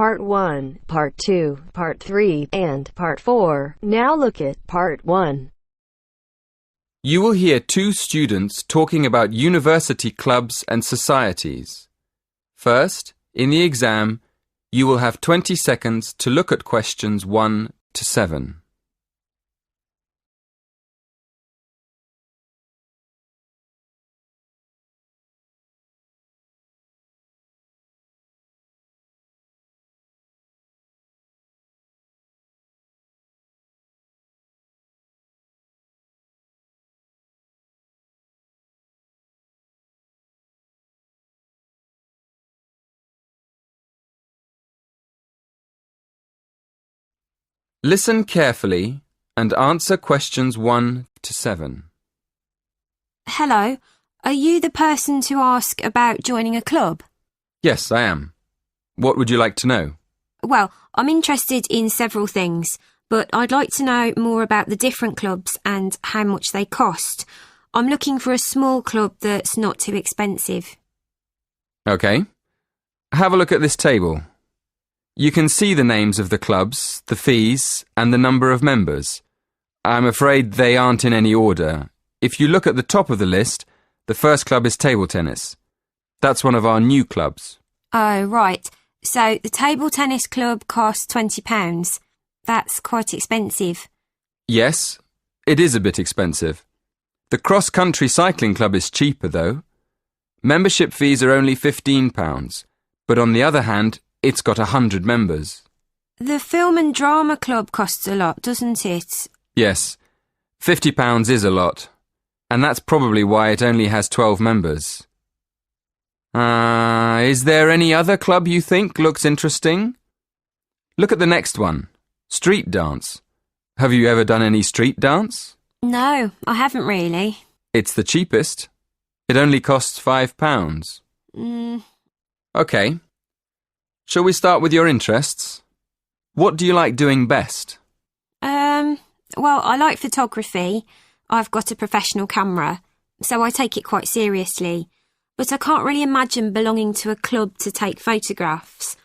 Part 1, Part 2, Part 3, and Part 4. Now look at Part 1. You will hear two students talking about university clubs and societies. First, in the exam, you will have 20 seconds to look at questions 1 to 7. Listen carefully and answer questions 1 to 7. Hello, are you the person to ask about joining a club? Yes, I am. What would you like to know? Well, I'm interested in several things, but I'd like to know more about the different clubs and how much they cost. I'm looking for a small club that's not too expensive. Okay. Have a look at this table. You can see the names of the clubs, the fees, and the number of members. I'm afraid they aren't in any order. If you look at the top of the list, the first club is table tennis. That's one of our new clubs. Oh, right. So the table tennis club costs £20. That's quite expensive. Yes, it is a bit expensive. The cross-country cycling club is cheaper, though. Membership fees are only £15, but on the other hand, it's got 100 members. The film and drama club costs a lot, doesn't it? Yes, £50 is a lot, and that's probably why it only has 12 members. Is there any other club you think looks interesting? Look at the next one, street dance. Have you ever done any street dance? No, I haven't really. It's the cheapest. It only costs £5. Okay. Shall we start with your interests? What do you like doing best? Well, I like photography. I've got a professional camera, so I take it quite seriously. But I can't really imagine belonging to a club to take photographs.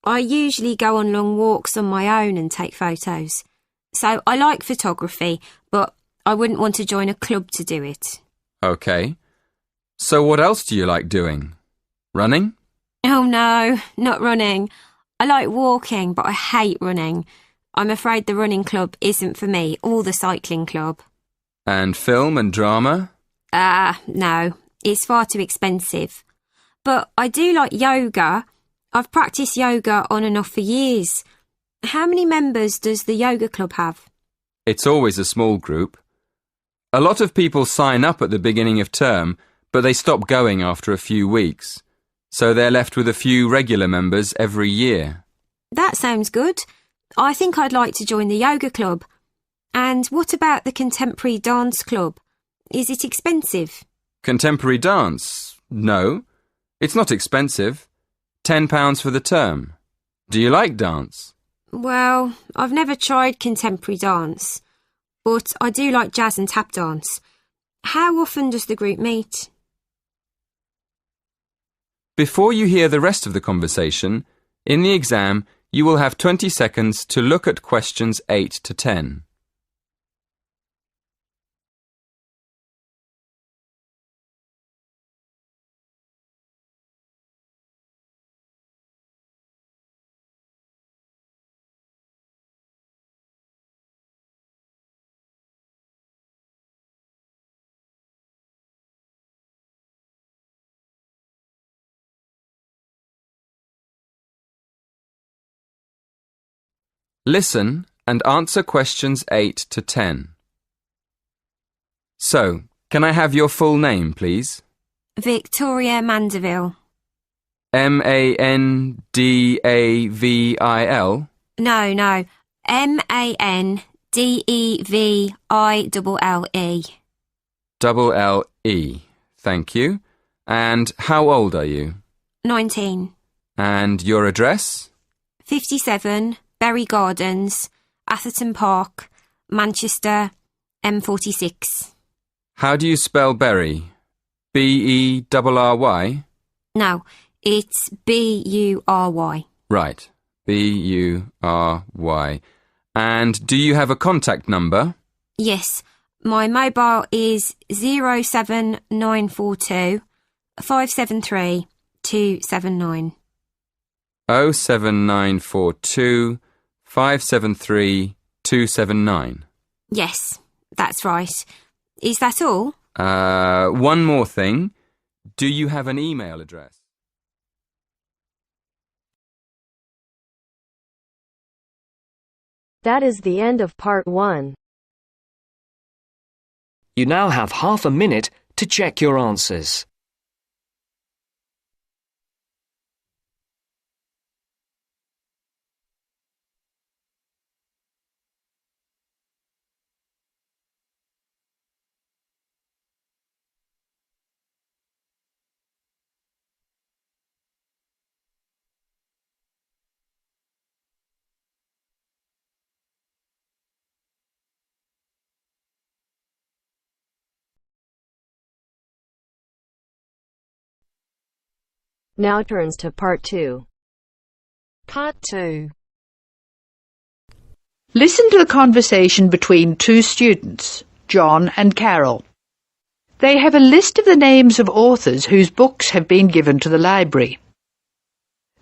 I usually go on long walks on my own and take photos. So I like photography, but I wouldn't want to join a club to do it. Okay. So what else do you like doing? Running? Oh no, not running. I like walking, but I hate running. I'm afraid the running club isn't for me, or the cycling club. And film and drama? No, it's far too expensive. But I do like yoga. I've practiced yoga on and off for years. How many members does the yoga club have? It's always a small group. A lot of people sign up at the beginning of term, but they stop going after a few weeks. So they're left with a few regular members every year. That sounds good. I think I'd like to join the yoga club. And what about the contemporary dance club? Is it expensive? Contemporary dance? No, it's not expensive. £10 for the term. Do you like dance? Well, I've never tried contemporary dance, but I do like jazz and tap dance. How often does the group meet? Before you hear the rest of the conversation, in the exam, you will have 20 seconds to look at questions 8 to 10. Listen and answer questions 8 to 10. So, can I have your full name, please? Victoria Mandeville. Mandavil? No. Mandeville. L-E. Thank you. And how old are you? 19. And your address? 57, Berry Gardens, Atherton Park, Manchester, M46. How do you spell Berry? B-E-R-R-Y? No, it's B-U-R-Y. Right. B-U-R-Y. And do you have a contact number? Yes, my mobile is 07942 573 279. 07942 573 279. Yes, that's right. Is that all? One more thing. Do you have an email address? That is the end of part 1. You now have half a minute to check your answers. Now turns to part 2. Part 2. Listen to the conversation between two students, John and Carol. They have a list of the names of authors whose books have been given to the library.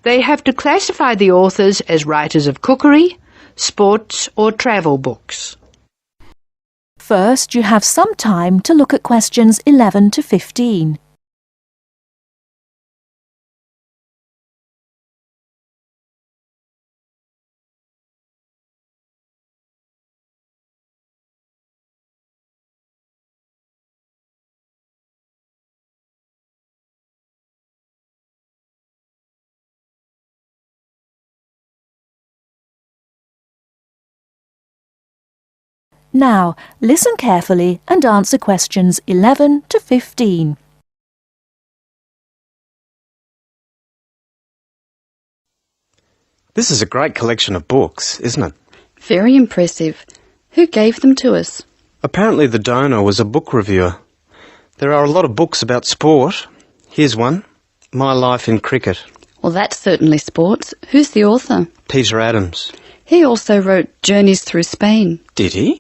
They have to classify the authors as writers of cookery, sports or travel books. First, you have some time to look at questions 11 to 15. Now, listen carefully and answer questions 11 to 15. This is a great collection of books, isn't it? Very impressive. Who gave them to us? Apparently the donor was a book reviewer. There are a lot of books about sport. Here's one, My Life in Cricket. Well, that's certainly sports. Who's the author? Peter Adams. He also wrote Journeys Through Spain. Did he?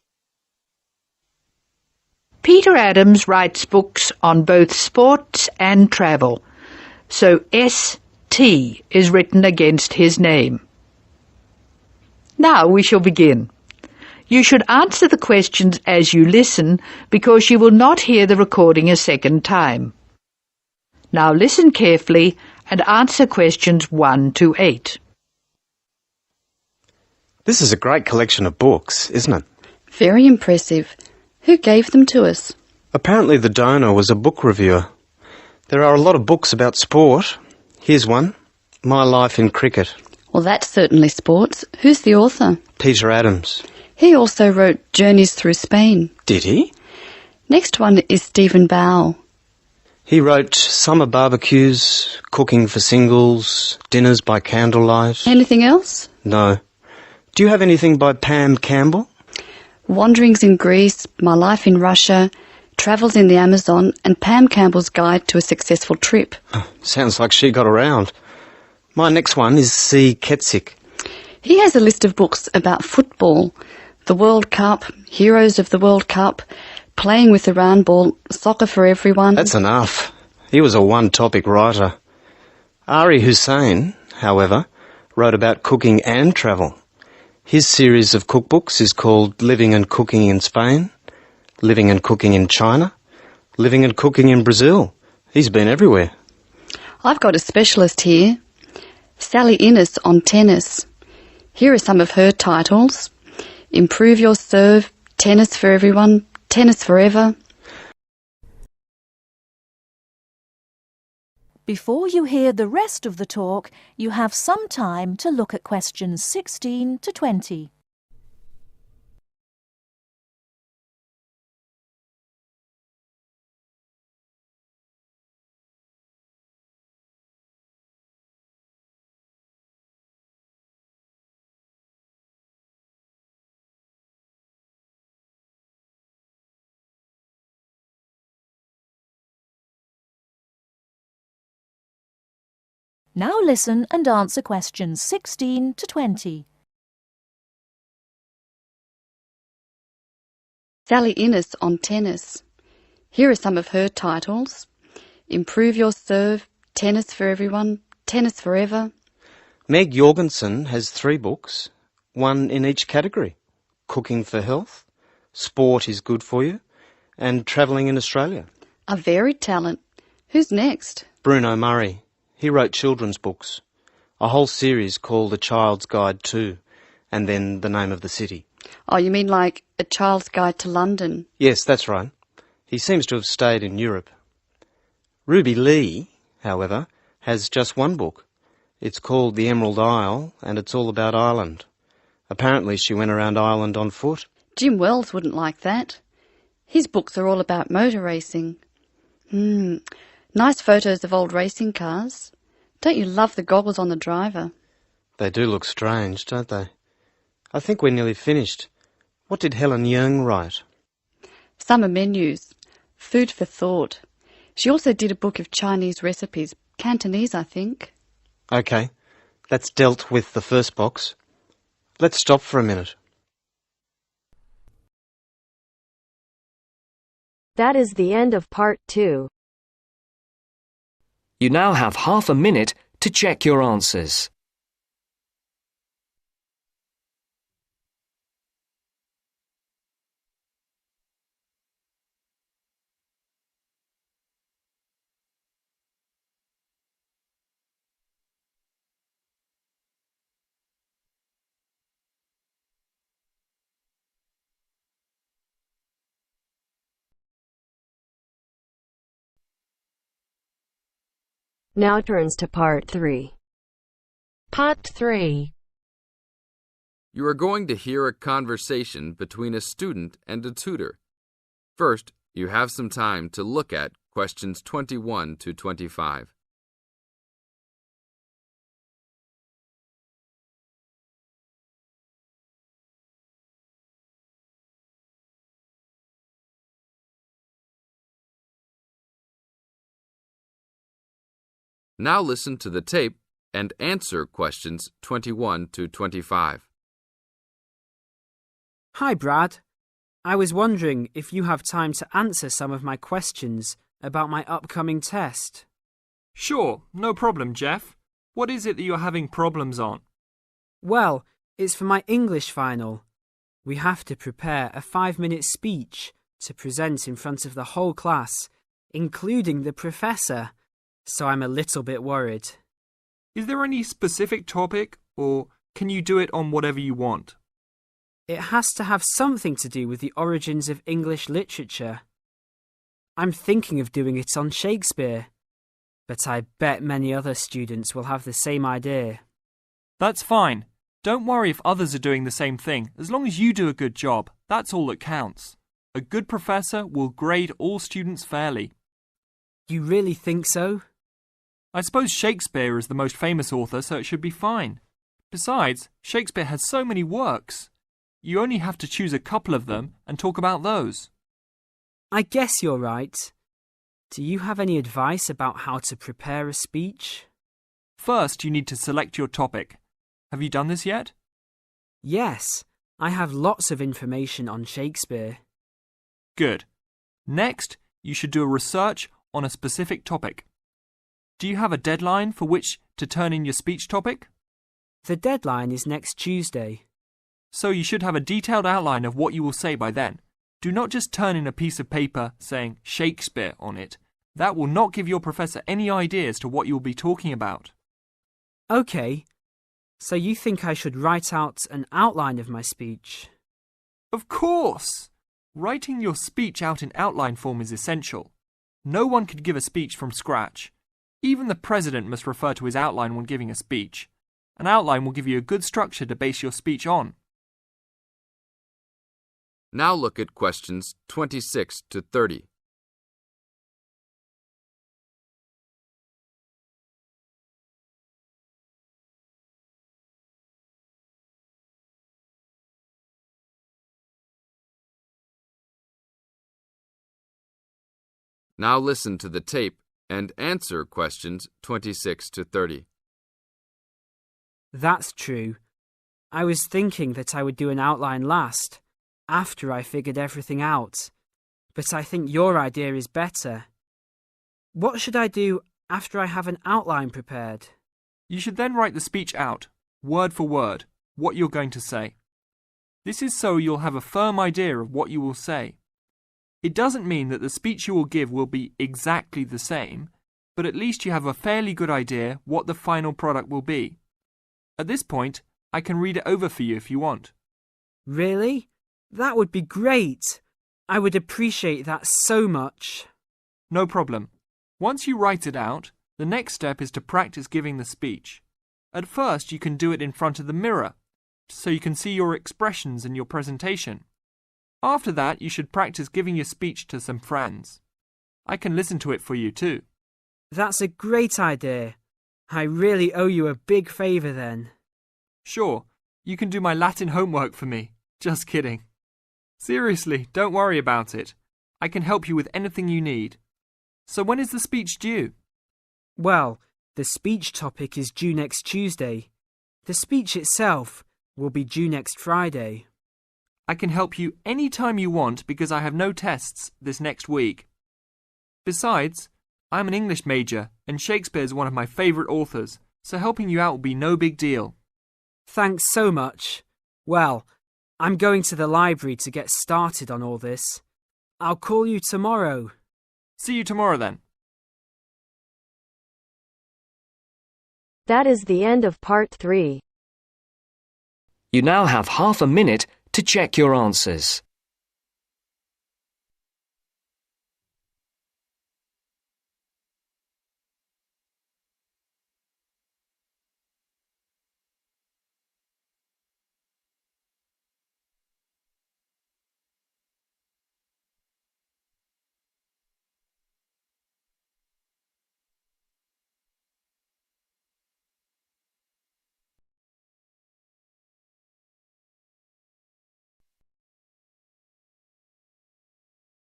Peter Adams writes books on both sports and travel, so S.T. is written against his name. Now we shall begin. You should answer the questions as you listen because you will not hear the recording a second time. Now listen carefully and answer questions 1 to 8. This is a great collection of books, isn't it? Very impressive. Who gave them to us? Apparently the donor was a book reviewer. There are a lot of books about sport. Here's one, My Life in Cricket. Well, that's certainly sports. Who's the author? Peter Adams. He also wrote Journeys Through Spain. Did he? Next one is Stephen Bow. He wrote Summer Barbecues, Cooking for Singles, Dinners by Candlelight. Anything else? No. Do you have anything by Pam Campbell? Wanderings in Greece, My Life in Russia, Travels in the Amazon, and Pam Campbell's Guide to a Successful Trip. Sounds like she got around. My next one is C. Ketzik. He has a list of books about football, the World Cup, Heroes of the World Cup, Playing with the Round Ball, Soccer for Everyone. That's enough. He was a one-topic writer. Ari Hussein, however, wrote about cooking and travel. His series of cookbooks is called Living and Cooking in Spain, Living and Cooking in China, Living and Cooking in Brazil. He's been everywhere. I've got a specialist here, Sally Innes on tennis. Here are some of her titles. Improve Your Serve, Tennis for Everyone, Tennis Forever. Before you hear the rest of the talk, you have some time to look at questions 16 to 20. Now listen and answer questions 16 to 20. Sally Innes on tennis. Here are some of her titles. Improve Your Serve, Tennis for Everyone, Tennis Forever. Meg Jorgensen has 3 books, one in each category. Cooking for Health, Sport is Good for You, and Travelling in Australia. A varied talent. Who's next? Bruno Murray. He wrote children's books. A whole series called A Child's Guide to, and then the name of the city. Oh, you mean like A Child's Guide to London? Yes, that's right. He seems to have stayed in Europe. Ruby Lee, however, has just one book. It's called The Emerald Isle, and it's all about Ireland. Apparently she went around Ireland on foot. Jim Wells wouldn't like that. His books are all about motor racing. Nice photos of old racing cars. Don't you love the goggles on the driver? They do look strange, don't they? I think we're nearly finished. What did Helen Young write? Summer menus. Food for thought. She also did a book of Chinese recipes. Cantonese, I think. OK, that's dealt with the first box. Let's stop for a minute. That is the end of part 2. You now have half a minute to check your answers. Now turns to part 3. Part 3. You are going to hear a conversation between a student and a tutor. First, you have some time to look at questions 21 to 25. Now listen to the tape and answer questions 21 to 25. Hi, Brad. I was wondering if you have time to answer some of my questions about my upcoming test. Sure, no problem, Jeff. What is it that you're having problems on? Well, it's for my English final. We have to prepare a 5-minute speech to present in front of the whole class, including the professor. So I'm a little bit worried. Is there any specific topic, or can you do it on whatever you want? It has to have something to do with the origins of English literature. I'm thinking of doing it on Shakespeare, but I bet many other students will have the same idea. That's fine. Don't worry if others are doing the same thing. As long as you do a good job, that's all that counts. A good professor will grade all students fairly. You really think so? I suppose Shakespeare is the most famous author, so it should be fine. Besides, Shakespeare has so many works. You only have to choose a couple of them and talk about those. I guess you're right. Do you have any advice about how to prepare a speech? First, you need to select your topic. Have you done this yet? Yes, I have lots of information on Shakespeare. Good. Next, you should do a research on a specific topic. Do you have a deadline for which to turn in your speech topic? The deadline is next Tuesday. So you should have a detailed outline of what you will say by then. Do not just turn in a piece of paper saying Shakespeare on it. That will not give your professor any idea as to what you will be talking about. OK. So you think I should write out an outline of my speech? Of course! Writing your speech out in outline form is essential. No one could give a speech from scratch. Even the president must refer to his outline when giving a speech. An outline will give you a good structure to base your speech on. Now look at questions 26 to 30. Now listen to the tape and answer questions 26 to 30. That's true. I was thinking that I would do an outline last, after I figured everything out. But I think your idea is better. What should I do after I have an outline prepared? You should then write the speech out, word for word, what you're going to say. This is so you'll have a firm idea of what you will say. It doesn't mean that the speech you will give will be exactly the same, but at least you have a fairly good idea what the final product will be. At this point, I can read it over for you if you want. Really? That would be great. I would appreciate that so much. No problem. Once you write it out, the next step is to practice giving the speech. At first, you can do it in front of the mirror, so you can see your expressions in your presentation. After that, you should practice giving your speech to some friends. I can listen to it for you too. That's a great idea. I really owe you a big favour then. Sure, you can do my Latin homework for me. Just kidding. Seriously, don't worry about it. I can help you with anything you need. So when is the speech due? Well, the speech topic is due next Tuesday. The speech itself will be due next Friday. I can help you any time you want because I have no tests this next week. Besides, I'm an English major and Shakespeare's one of my favourite authors, so helping you out will be no big deal. Thanks so much. Well, I'm going to the library to get started on all this. I'll call you tomorrow. See you tomorrow then. That is the end of part 3. You now have half a minute to check your answers.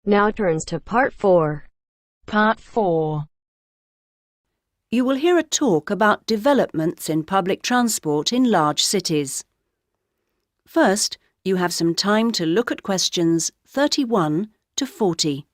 Now turns to part 4. Part 4. You will hear a talk about developments in public transport in large cities. First, you have some time to look at questions 31 to 40.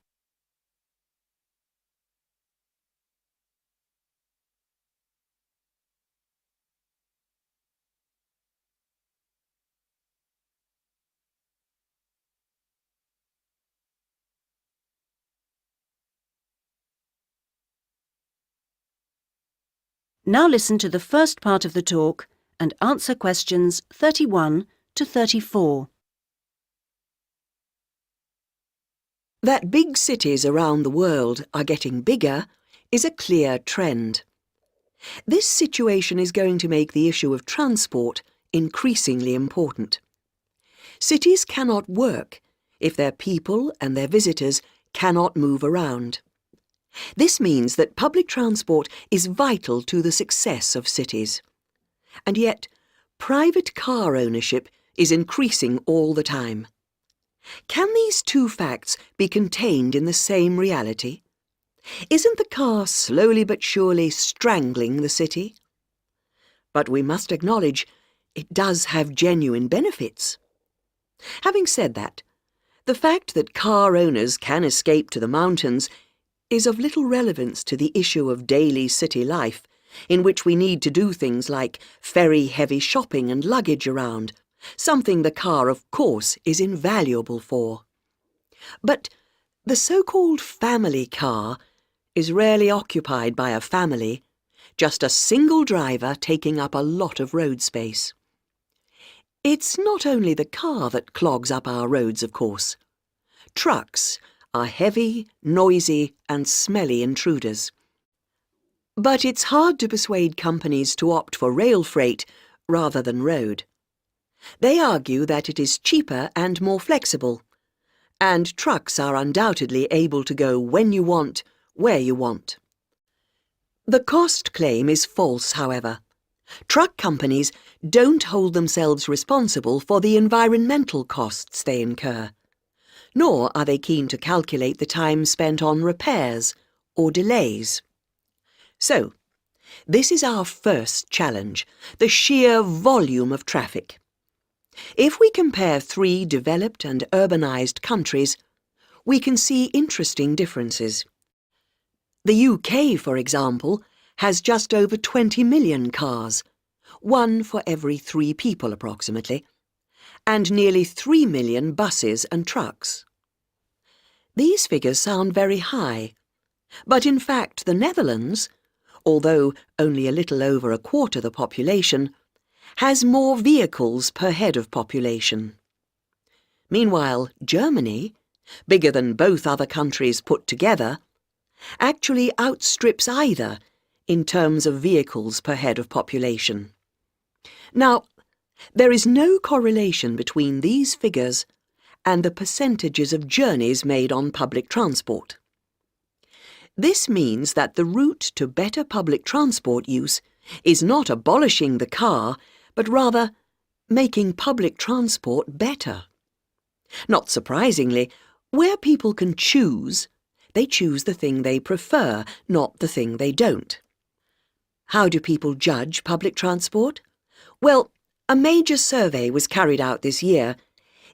Now listen to the first part of the talk and answer questions 31 to 34. That big cities around the world are getting bigger is a clear trend. This situation is going to make the issue of transport increasingly important. Cities cannot work if their people and their visitors cannot move around. This means that public transport is vital to the success of cities. And yet, private car ownership is increasing all the time. Can these two facts be contained in the same reality? Isn't the car slowly but surely strangling the city? But we must acknowledge it does have genuine benefits. Having said that, the fact that car owners can escape to the mountains is of little relevance to the issue of daily city life, in which we need to do things like ferry heavy shopping and luggage around, something the car, of course, is invaluable for. But the so-called family car is rarely occupied by a family, just a single driver taking up a lot of road space. It's not only the car that clogs up our roads, of course. Trucks are heavy, noisy and smelly intruders. But it's hard to persuade companies to opt for rail freight rather than road. They argue that it is cheaper and more flexible, and trucks are undoubtedly able to go when you want, where you want. The cost claim is false, however. Truck companies don't hold themselves responsible for the environmental costs they incur, nor are they keen to calculate the time spent on repairs or delays. So, This is our first challenge, the sheer volume of traffic. If we compare 3 developed and urbanised countries, we can see interesting differences. The UK, for example, has just over 20 million cars, 1 for every 3 people approximately, and nearly 3 million buses and trucks. These figures sound very high, but in fact the Netherlands, although only a little over a quarter the population, has more vehicles per head of population. Meanwhile, Germany, bigger than both other countries put together, actually outstrips either in terms of vehicles per head of population. Now, there is no correlation between these figures and the percentages of journeys made on public transport. This means that the route to better public transport use is not abolishing the car, but rather making public transport better. Not surprisingly, where people can choose, they choose the thing they prefer, not the thing they don't. How do people judge public transport? Well, a major survey was carried out this year,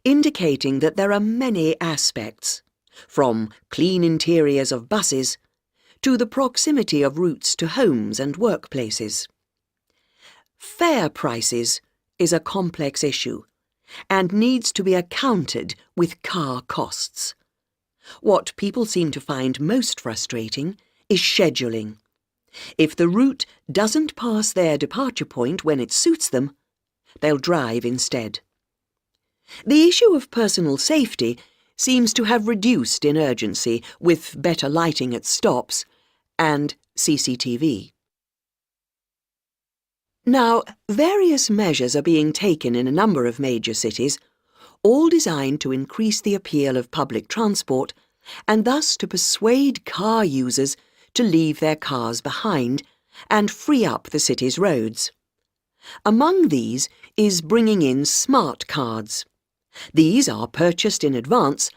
indicating that there are many aspects, from clean interiors of buses to the proximity of routes to homes and workplaces. Fare prices is a complex issue and needs to be accounted with car costs. What people seem to find most frustrating is scheduling. If the route doesn't pass their departure point when it suits them, they'll drive instead. The issue of personal safety seems to have reduced in urgency with better lighting at stops and CCTV. Now, various measures are being taken in a number of major cities, all designed to increase the appeal of public transport and thus to persuade car users to leave their cars behind and free up the city's roads. Among these is bringing in smart cards. These are purchased in advance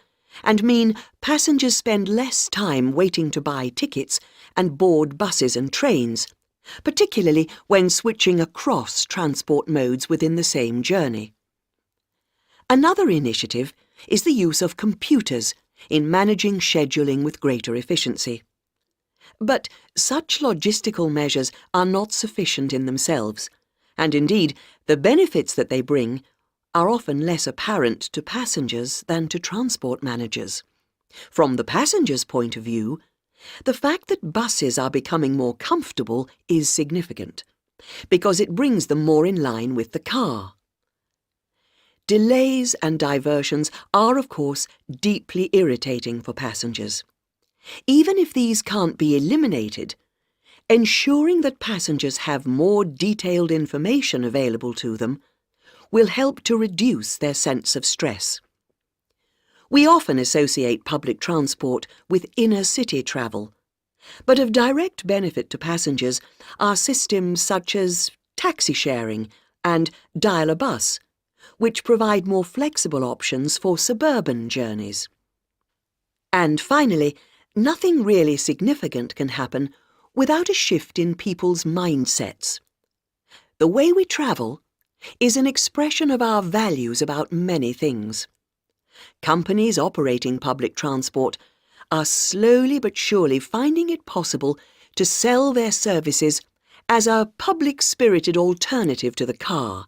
and mean passengers spend less time waiting to buy tickets and board buses and trains, particularly when switching across transport modes within the same journey. Another initiative is the use of computers in managing scheduling with greater efficiency. But such logistical measures are not sufficient in themselves, and indeed the benefits that they bring are often less apparent to passengers than to transport managers. From the passenger's point of view, the fact that buses are becoming more comfortable is significant, because it brings them more in line with the car. Delays and diversions are, of course, deeply irritating for passengers. Even if these can't be eliminated, ensuring that passengers have more detailed information available to them will help to reduce their sense of stress. We often associate public transport with inner-city travel, but of direct benefit to passengers are systems such as taxi sharing and dial-a-bus, which provide more flexible options for suburban journeys. And finally, nothing really significant can happen without a shift in people's mindsets. The way we travel is an expression of our values about many things. Companies operating public transport are slowly but surely finding it possible to sell their services as a public-spirited alternative to the car,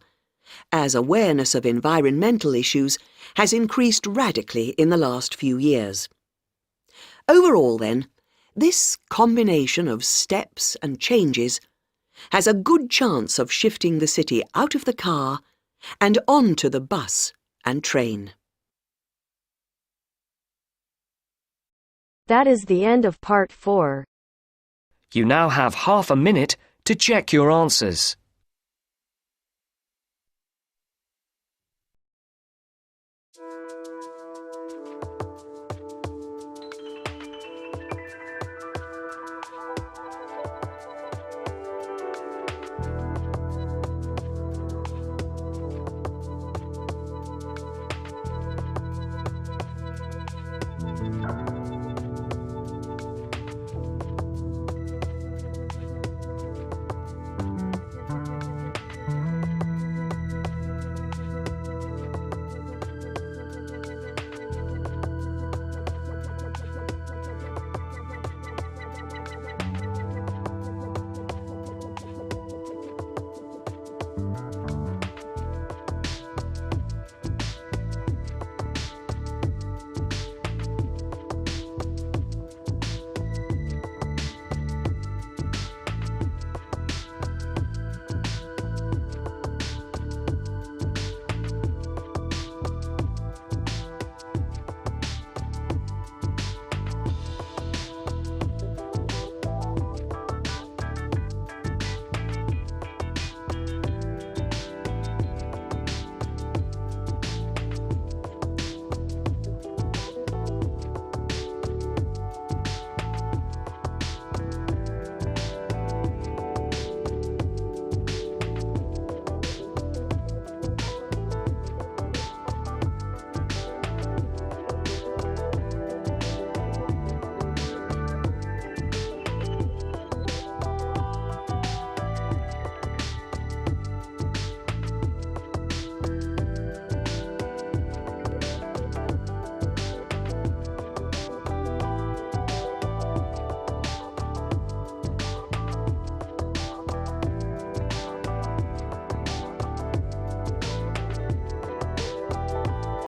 as awareness of environmental issues has increased radically in the last few years. Overall, then, this combination of steps and changes has a good chance of shifting the city out of the car and onto the bus and train. That is the end of part 4. You now have half a minute to check your answers.